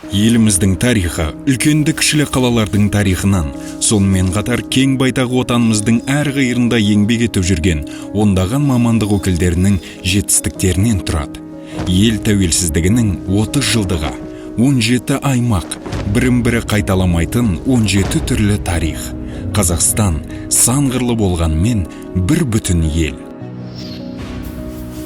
Еліміздің тарихы үлкенді кішілі қалалардың тарихынан, сонымен қатар кең байтақ отанымыздың әр қиырында еңбек етіп жүрген ондаған мамандық өкілдерінің жетістіктерінен тұрады. Ел тәуелсіздігінің 30 жылдығы, 17 аймақ, бірін-бірі қайталамайтын 17 түрлі тарих. Қазақстан сан қырлы болғанмен бір бүтін ел.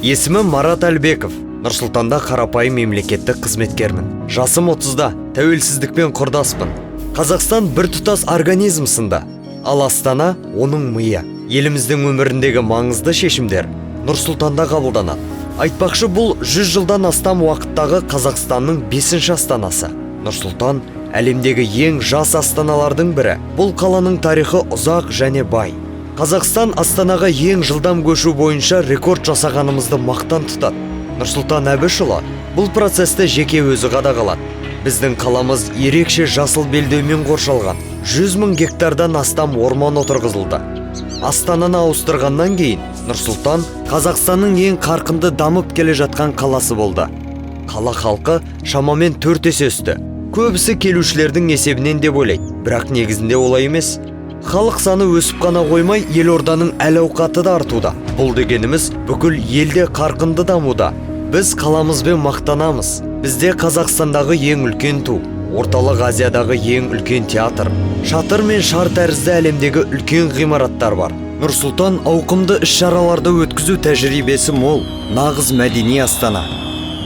Есімім Марат Әлбеков. Нұрсұлтанда қарапайым мемлекеттік қызметкермін. Жасым 30-да, тәуелсіздікпен құрдаспын. Қазақстан бір тұтас организм сында. Ал Астана оның миы. Еліміздің өміріндегі маңызды шешімдер Нұрсұлтанда қабылданады. Айтпақшы, бұл 100 жылдан астам уақыттағы Қазақстанның 5-ші астанасы. Нұрсұлтан әлемдегі ең жас астаналардың бірі. Бұл қаланың тарихы ұзақ және бай. Қазақстан Астанаға ең жылдам көшу бойынша рекорд жасағанымызды мақтан тұтады. Нұрсұлтан Әбішұлы бұл процесті жеке өзі қадағалады. Біздің қаламыз ерекше жасыл белдеумен қоршалған. 100 мың гектардан астам орман отырғызылды. Астананы ауыстырғаннан кейін Нұрсұлтан Қазақстанның ең қарқынды дамып келе жатқан қаласы болды. Қала халқы шамамен 4 есе өсті. Көбісі келушілердің есебінен деп ойлайды, бірақ негізінде олай емес. Халық саны өсіп қана қоймай, елорданың әл-ауқаты да артуда. Бұл дегеніміз бүкіл елде қарқынды дамуда. Біз қаламызбен мақтанамыз. Бізде Қазақстандағы ең үлкен ту, Орталық Азиядағы ең үлкен театр, шатыр мен шар тәрізді әлемдегі үлкен ғимараттар бар. Нұрсұлтан ауқымды іс-шараларды өткізу тәжірибесі мол, нағыз мәдени астана.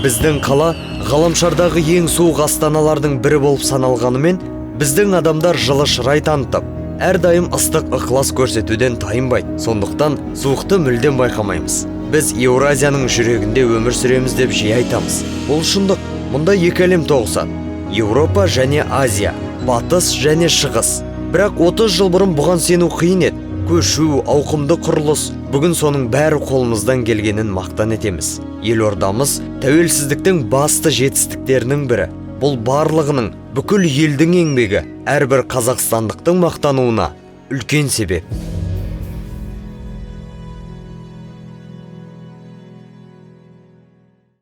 Біздің қала ғаламшардағы ең суық астаналардың бірі болып саналғанымен, біздің адамдар жылы шырай танытып, әрдайым ыстық ықылас көрсетуден тайынбайды. Сондықтан суықты мүлдем байқамаймыз. Біз Еуразияның жүрегінде өмір сүреміз деп жиі айтамыз. Бұл шындық. Мұнда екі әлем тоғысады. Еуропа және Азия, батыс және шығыс. Бірақ 30 жыл бұрын бұған сену қиын еді. Көшу, ауқымды құрылыс, бүгін соның бәрі қолымыздан келгенін мақтан етеміз. Елордамыз тәуелсіздіктің басты жетістіктерінің бірі. Бұл барлығының, бүкіл елдің еңбегі, әрбір қазақстандықтың мақтануына үлкен себеп.